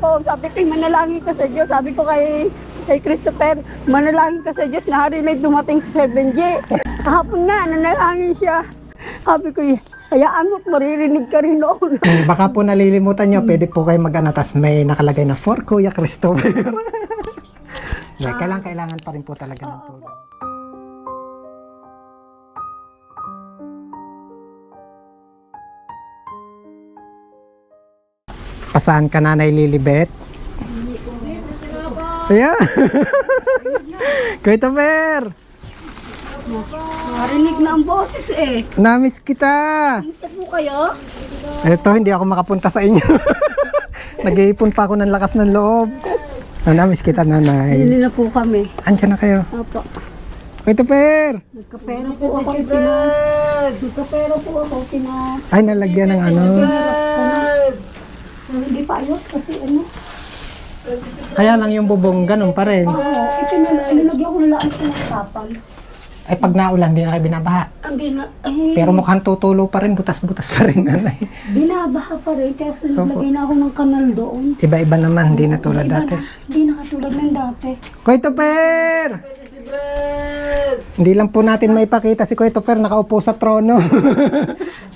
ako, sabi ko, manalangin ka sa Diyos. Sabi ko kay Christopher, manalangin ka sa Diyos na hari may dumating si Sir Benji. Kahapon nga, nanalangin siya. Sabi ko, hayaan mo, maririnig ka rin noon. Baka po nalilimutan nyo, pwede po kayo mag-ano, tas may nakalagay na for Kuya Christopher. Kailangan pa rin po talaga ng tulong. Pasaan ka, Nanay Lilibet? Ayan. Kuya Tomer, Marinig na ang boses eh. namiss kita. Kamusta po kayo? Ito, hindi ako makapunta sa inyo. Nag-iipon pa ako ng lakas ng loob. Namiss kita, Nanay. Hindi na po kami. Andiyan na kayo. Opo. Kuya Tomer. Nagkapero po ako Ay, nalagyan ng ano. Hindi pa ayos kasi ano. Kaya lang yung bubong, ganun pa rin. Oo, nilagyan ko na lang ito ng tapal. Ay, pag naulan, hindi na kayo binabaha. Hindi na, Pero mukhang tutulo pa rin, butas-butas pa rin, Nanay. binabaha pa rin kasi naglagay na ako ng kanal doon. Iba-iba naman, hindi na tulad Iba dati. na, hindi na katulad ng dati. Kuya Tomer! Hindi lang po natin maipakita si Kuya Tomer, nakaupo sa trono.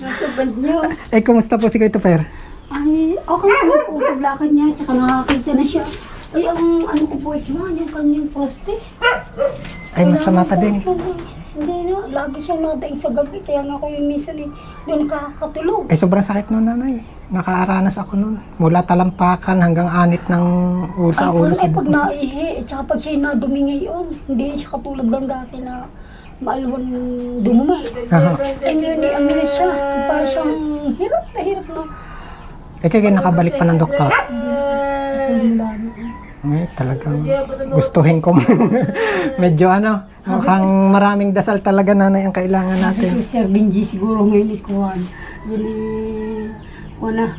Nasa band nyo. Eh, kumusta po si Kuya Tomer? Ay, okay naman po. Paglakad niya, tsaka nakakita na siya. Ay, ang ano ko po ito, yung kanyang proste. Ay, masama pa din. Hindi na, lagi siyang nadaing sa gabi. Kaya nga ako yung minsan doon nakakatulog. Ay, sobrang sakit nun, Nanay. Nakaaranas ako nun. Mula talampakan hanggang anit ng ulo sa ulo. Ay, pag naihi, tsaka pag siya'y nadumi ngayon, hindi siya katulad ng dati na maalwan dumumi. Aha. Eh ngayon, ano na siya, para siyang hirap na. Eh, kaya nakabalik pa ng doktor. Hindi na, sa pulmulan. Ay, talagang gustuhin ko. Medyo ano, mukhang maraming dasal talaga, Nanay, ang kailangan natin. Si Sir Benji siguro ngayon ikuhan. Bili ko na.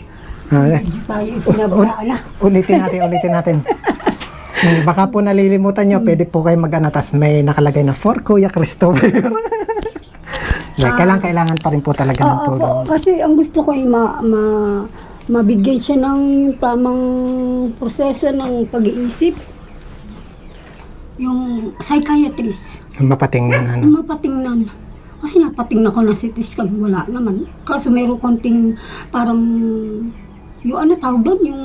Ay, Medyo tayo ipinabayaan na. ulitin natin. Baka po nalilimutan nyo, pwede po kayo mag-ano, tas may nakalagay na for Kuya Christopher. Kailangan pa rin po talaga ng tulong. Kasi ang gusto ko ay mabigyan siya ng tamang proseso ng pag-iisip. Yung psychiatrist. Mapatingnan, ano. Mapatingnan. Kasi napatingnan ko na si Tiskan, wala naman. Kaso mayroong konting parang, yung ano tawag doon, yung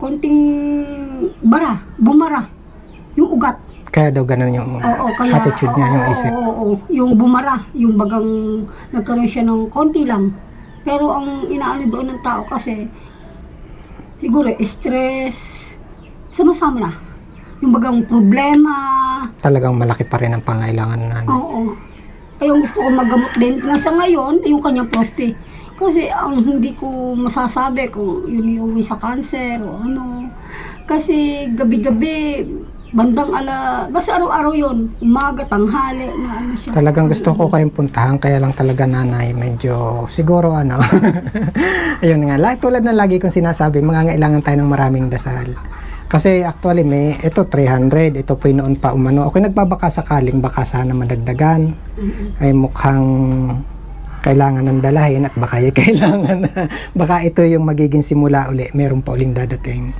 konting bumara, yung ugat. Kaya daw ganun yung attitude niya, yung isip. Oo, yung bumara, yung bagang nagkaroon siya ng konti lang. Pero ang inaano doon ng tao kasi, siguro stress, sama-sama na. Yung bagang problema. Talagang malaki pa rin ang pangailangan na. Oo. Ay, yung gusto ko magamot din. Nga sa ngayon, yung kanyang proste. Kasi ang hindi ko masasabi kung yun yung sa cancer o ano. Kasi gabi-gabi, bandang basta araw-araw yun. Umaga, tanghali, na ano siya. Talagang gusto ko kayong puntahan, kaya lang talaga, Nanay, medyo siguro ano. Ayun nga, tulad na lagi kong sinasabi, mangangailangan tayo ng maraming dasal. Kasi actually ito 300, ito po noon pa umano. Okay, nagbabaka sakaling baka sana madagdagan. Ay mukhang kailangan ng dalahin at baka kailangan baka ito yung magiging simula uli. Meron pa uling dadating.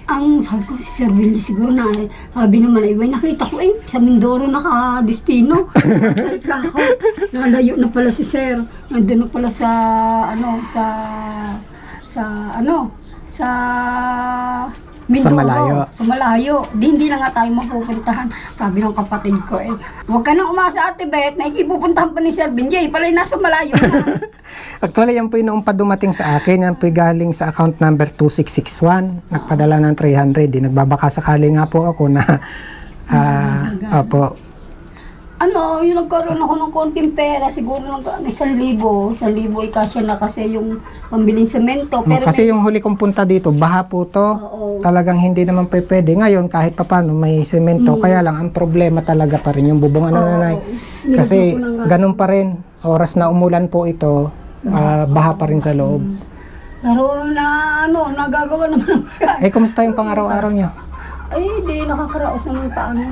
Ang sabi ko, si Sir Benji siguro na, sabi naman ay, nakita ko sa Mindoro naka-destino. Nakita ko, nalayo na pala si Sir. Nandun na pala sa Mindoro. Sa malayo. Hindi na nga tayo mapupuntahan. Sabi ng kapatid ko huwag ka nang umasa, Ate Beth, na ikipupuntahan pa ni Sir Benji. Pala'y nasa malayo na. Actually, yan po yung noong pa dumating sa akin. Yan po galing sa account number 2661. Nagpadala ng 300. Nagbabaka sakali nga po ako na opo. Yung nagkaroon ako ng konting pera, siguro ng 1,000. 1,000 ay kasya na kasi yung pambiling semento. Pero Kasi yung huli kong punta dito, baha po to. Oo. Talagang hindi naman pwede. Ngayon, kahit papano may semento. Kaya lang, ang problema talaga pa rin yung bubong Nanay. Kasi ganun pa rin. Oras na umulan po ito, baha pa rin sa loob. Pero nagagawa naman ng paraan. Kumusta yung pang-araw-araw nyo? Ay, di, nakakaraos naman paano.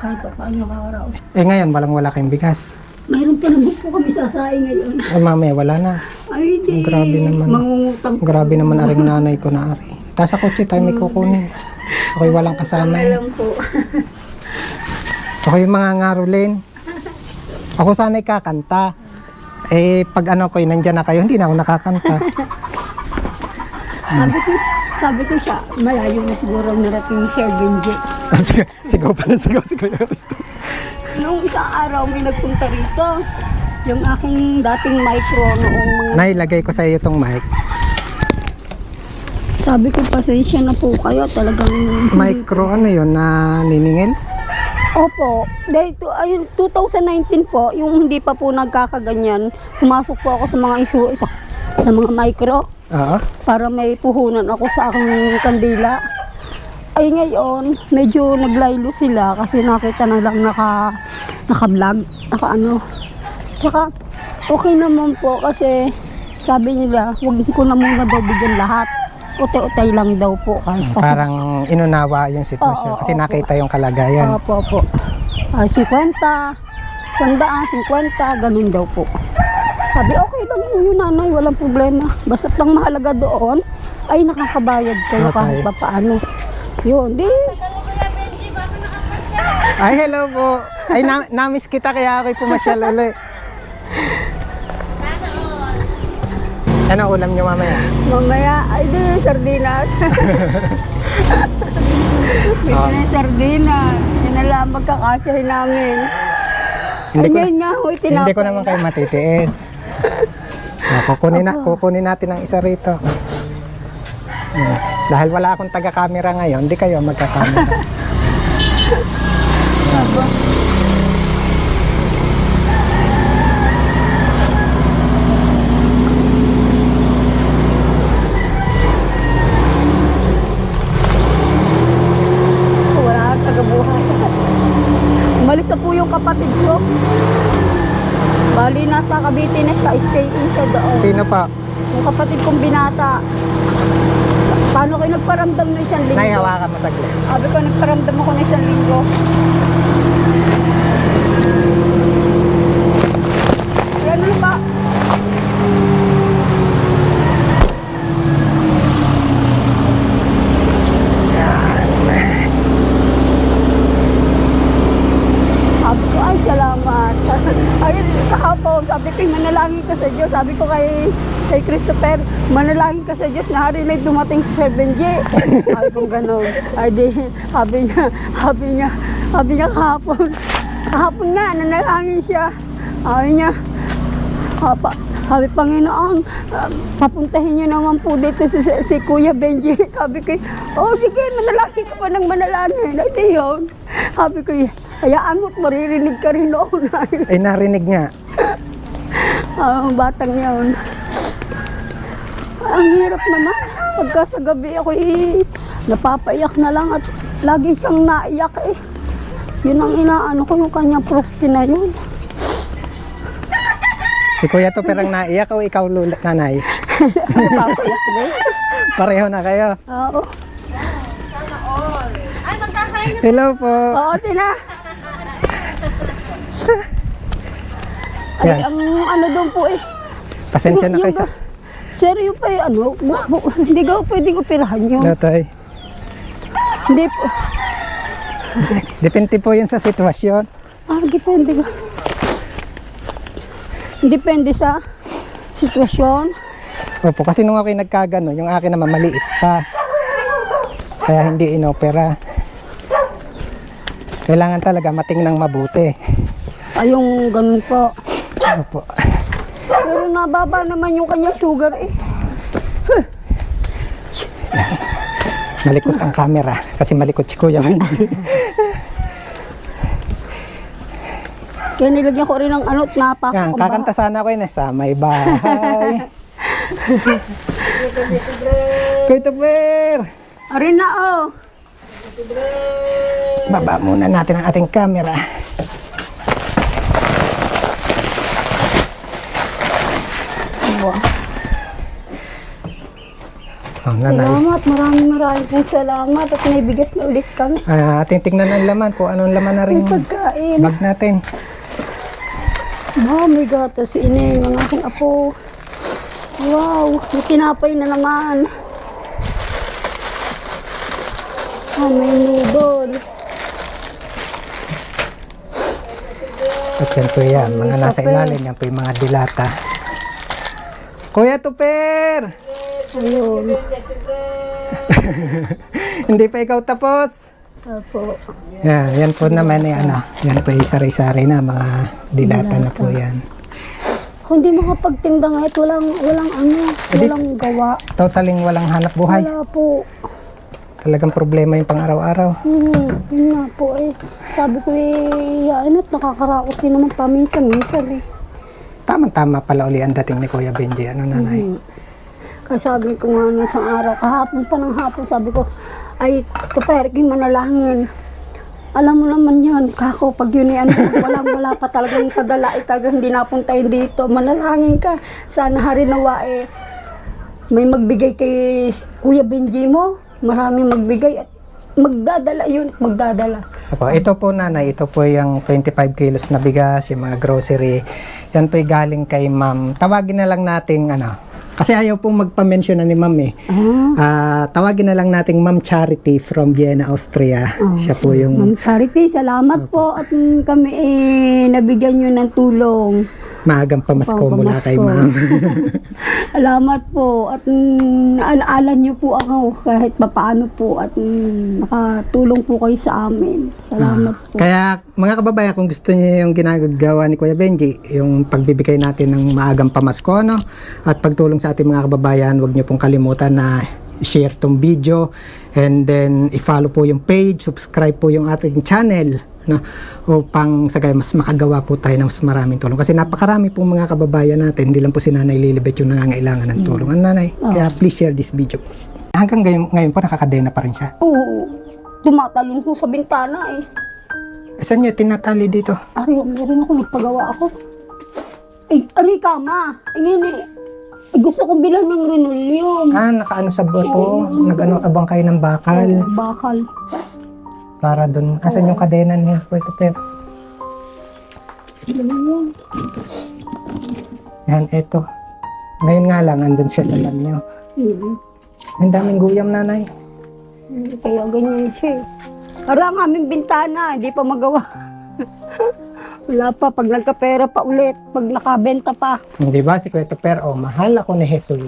Kahit pa paano nakakaraos. Ngayon, wala kayong bigas. Mayroon pa naman po kami sasaing ngayon. Mamaya, wala na. Ay, di. Grabe naman. Mangungutang. Grabe naman aring nanay ko na ari. Tapos sa kotse tayo may kukunin. Ako'y walang kasama eh. Alam po. Ako'y mga ngarulin. Ako sana'y kakanta. Eh, pag ano ko, nandyan na kayo, hindi na ako nakakanta. Sabi ko siya, malayo na siguro narating ni Sir Benji. Sigaw pa na sigaw. Nung isang araw may nagpunta rito. Yung aking dating micro noong mga... Nailagay ko sa iyo itong mic. Sabi ko, pasensya na po kayo. Talagang... Micro ano yun, na niningil? Opo. Dahil ayun, 2019 po, yung hindi pa po nagkakaganyan, pumasok po ako sa mga sa mga micro Oo. para may puhunan ako sa aking kandila. Ay ngayon, medyo naglaylo sila kasi nakita na lang naka-vlog, naka-ano. Tsaka, okay naman po kasi sabi nila, huwag ko na muna daw bigyan lahat. Utay-utay lang daw po. Kasi, Parang inunawa yung sitwasyon Oo, kasi opo. nakita yung kalagayan. Opo, opo. 50, 150, ganun daw po. Sabi, okay lang po yun, nanay, walang problema. Basta lang mahalaga doon, ay nakakabayad kayo Okay. kahit pa paano. Yun, di. Ay, hello po. Ay, na-miss kita kaya ako'y pumasyal ulit. Ano ulam nyo mamaya? Mamaya, ay di, sardinas. Bigyan ng sardinas. Yun na lang magkakasyahin namin. Hindi ko, Ayun nga, huy, tinapay. hindi ko naman kayo matitiis. Kukunin natin ang isa rito. Dahil wala akong taga-camera ngayon, hindi kayo magka-camera. Wala kang taga-buhay. Umalis na po yung kapatid ko. Bali, nasa Cavite na siya. Stay in siya doon. Sino pa? Yung kapatid kong binata. Paano kayo nagparamdam na isang linggo? Nay, hawakan mo saglit. Sabi ko, nagparamdam ako na isang linggo. Ano ba? Sabi ko, ay, salamat. Ayun, kahapon, sabi ko, manalangin ka sa Diyos. Sabi ko kay Christopher, manalangin ka sa Diyos na hari na dumating si Sir Benji. Sabi ko gano'n. Ay di, sabi niya kahapon nga, nanalangin siya. Sabi niya, sabi Panginoon, papuntahin niyo naman po dito si Kuya Benji. Sabi ko, oh sige, manalangin ka pa ng manalangin. Ay di yun. Sabi ko, hayaan mo't maririnig ka rin noon. Ay, narinig nga. Ang batang yun. Ang hirap naman. Pagka sa gabi ako napapaiyak na lang at lagi siyang naiyak eh. Yun ang inaano ko, yung kanyang prosti na yun. Si Kuya to perang naiyak o ikaw nanay? Napapaiyak din. Pareho na kayo. Oo. Hello po. Oo, Tina. Ay, Yan. ang ano doon po eh. Pasensya na kayo sa... Sir, yung pa eh, ano, hindi ka pwedeng operahan yun. Natay. Hindi po. Depende po yun sa sitwasyon. Depende ka. Depende sa sitwasyon. Opo, kasi nung ako'y nagkagano, yung akin naman maliit pa. Kaya hindi inopera. Kailangan talaga matingnang mabuti. Ay, yung ganun po. Opo. Pero nababa naman yung kanya sugar eh. Malikot ang camera kasi malikot si Kuya Wendy. Kaya nilagyan ko rin ng ano, napak. Yan, kakanta sana ako yun sa may bahay. Christopher! Arin na oh. Baba muna natin ang ating camera. Oh, nanay. Salamat, maraming pong salamat at may bigas na ulit kami. Ating tingnan ang laman kung anong laman na rin May pagkain. bag natin. Oh my God, si Ineng, ang aking apo. Wow, may tinapay na naman. Ah, may noodles. At yan po yan, mga May nasa kape. ilalim, yan po yung mga dilata. Kuya Tuper! Ayun. Hindi pa ikaw tapos? Opo. Yan po naman yan po yung sari-sari na mga dilata na po yan. Kung di makapagtinda ngayon, walang gawa. Totaling walang hanap buhay. Wala po. Talagang problema yung pang-araw-araw. Yun nga po eh. Sabi ko yan at nakakaraos din naman paminsan-minsan eh. Tama-tama pala uli ang dating ni Kuya Benji. Ano nanay? Kaya sabi ko nga nung isang araw, kahapon pa ng hapon, sabi ko, ay, Tuper, manalangin. Alam mo naman yun, kako, pag yun yan, wala pa talagang padala, talagang hindi napuntahin dito. Manalangin ka. Sana harinawa eh, may magbigay kay Kuya Benji mo. Marami magbigay at magdadala. Opo, ito po nanay, ito po yung 25 kilos na bigas, yung mga grocery. Yan po galing kay ma'am. Tawagin na lang nating kasi ayaw pong magpa-mention na ni ma'am eh. Tawagin na lang nating Ma'am Charity from Vienna, Austria. Siya po yung... Ma'am Charity, salamat po at kami nabigyan nyo ng tulong. Maagang pamasko mula kay ma'am. Salamat po at naalaala nyo po ako kahit papaano po at nakatulong po kayo sa amin. Salamat po. Kaya mga kababayan, kung gusto niyo yung ginagawa ni Kuya Benji, yung pagbibigay natin ng maagang pamasko, at pagtulong sa ating mga kababayan, huwag niyo pong kalimutan na share tong video and then i-follow po yung page, subscribe po yung ating channel, upang sagay mas makagawa po tayo ng mas maraming tulong. Kasi napakarami pong mga kababayan natin, hindi lang po si Nanay Lilibet yung nangangailangan ng tulong. Nanay, kaya please share this video. Hanggang ngayon po nakakadena pa rin siya. Oo, tumatalon ko sa bintana eh. Saan niyo tinatali dito? Ari, meron ako, nagpagawa ako. Ari ka ma, gusto kong bilang ng linoleum. Nakaano sa boto, abang kayo ng bakal. Bakal. Para doon. Asan yung kadena niya? Pwede pero. Yan, eto. Ngayon nga lang, andun siya sa banyo. Ang daming guyam, nanay. Kaya ganyan siya. Para ang aming bintana, hindi pa magawa. Wala pa, pag nagkapera pa ulit, pag nakabenta pa. Hindi ba si Kuya Tuper, mahal ako ni Jesus.